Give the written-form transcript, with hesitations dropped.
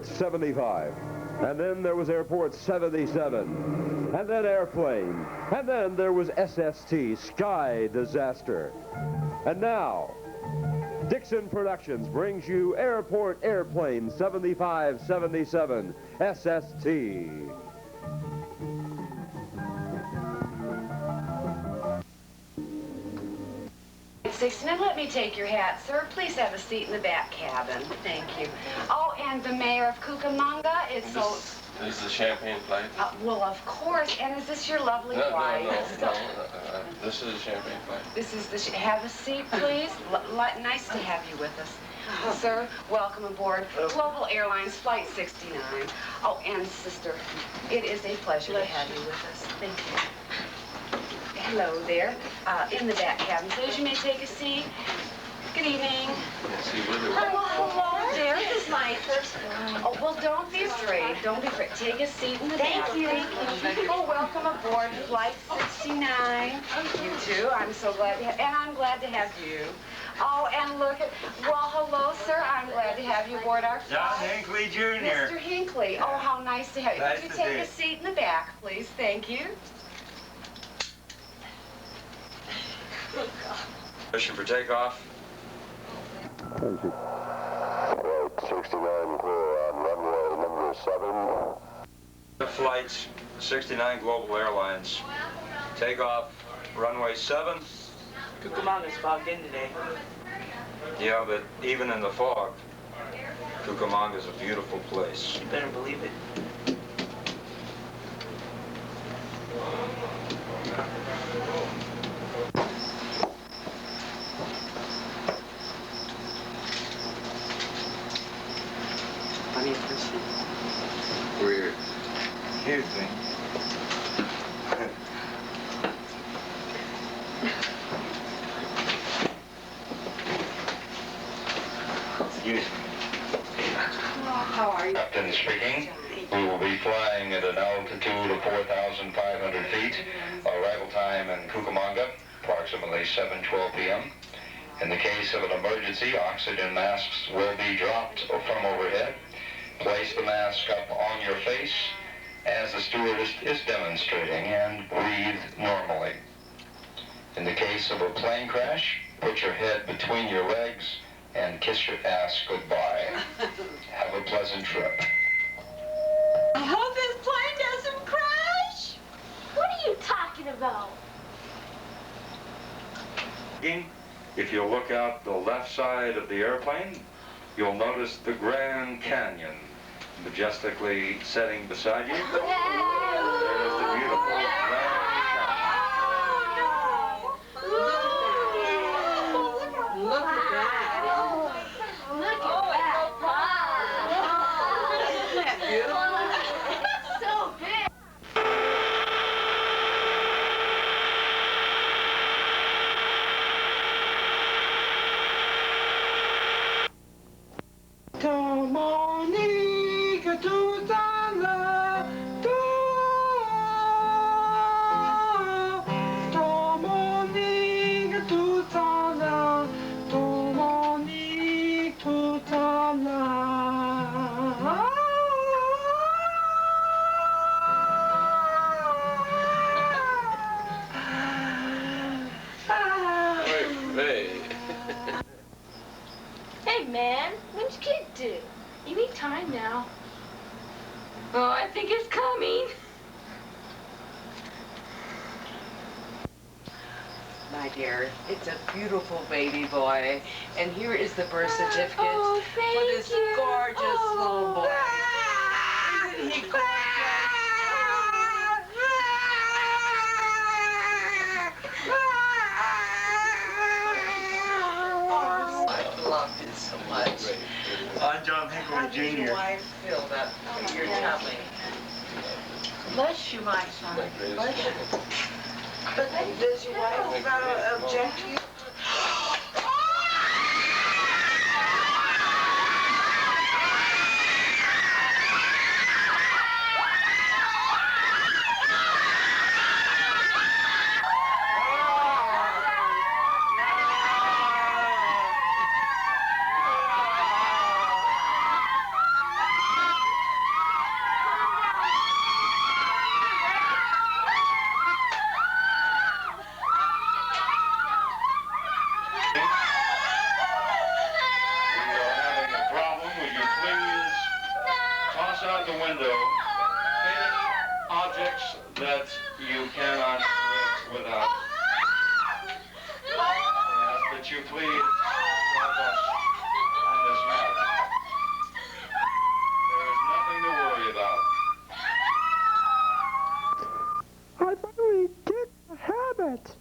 Airport 75. And then there was Airport 77. And then Airplane. And then there was SST, Sky Disaster. And now, Dickson Productions brings you Airport Airplane 7577 SST. 69, let me take your hat, sir. Please have a seat in the back cabin. Thank you. Oh, and the mayor of Cucamonga is so... This is the champagne flight? Well, of course. And is this your lovely wife? No. This is a champagne flight. This is the... Have a seat, please. Nice to have you with us. Sir, welcome aboard Global Airlines Flight 69. Oh, and sister, it is a pleasure to have you with us. Thank you. Hello there, in the back cabin. Please, you may take a seat. Good evening. Hello there. This is my first one. Oh, well, don't be afraid. Don't be afraid. Take a seat in the back. Thank you. Oh, welcome aboard Flight 69. You too. I'm so glad to have, and I'm glad to have you. Oh, and look at, well, hello, sir. I'm glad to have you aboard our flight. John Hinlkley Jr. Mr. Hinkley. Oh, how nice to have you. Nice Could you to take a seat in the back, please? Thank you. Permission for takeoff. Thank you. Flight 69 clear on runway number 7. Flight 69 Global Airlines. Takeoff, runway 7. Cucamonga's fogged in today. Yeah, but even in the fog, Cucamonga's a beautiful place. You better believe it. Weird. Excuse me. Excuse me. How are you? Captain speaking. We will be flying at an altitude of 4,500 feet. Arrival time in Cucamonga, approximately 7:12 p.m. In the case of an emergency, oxygen masks will be dropped from overhead. Place the mask up on your face as the stewardess is demonstrating and breathe normally. In the case of a plane crash, put your head between your legs and kiss your ass goodbye. Have a pleasant trip. I hope this plane doesn't crash. What are you talking about? If you look out the left side of the airplane, you'll notice the Grand Canyon majestically setting beside you. There's the beautiful Grand Canyon. Look at that. Look at that. Isn't that beautiful? It's so big. Come on, nigga, to the love, come on, nigga, to the love, come on, nigga, to the love. Hey. Hey, man, what'd your kid do? You need time now. Oh, I think it's coming. My dear, it's a beautiful baby boy. And here is the birth certificate Oh, for thank this you. gorgeous little boy. Isn't he gorgeous? I love you so much. I'm John How Hinlkley did your Jr. wife feel about your tummy? Bless you, my son. Bless you. But does your wife object to you? the window any objects that you cannot live without. I ask that you please help us on this matter. There is nothing to worry about. I finally did the habit.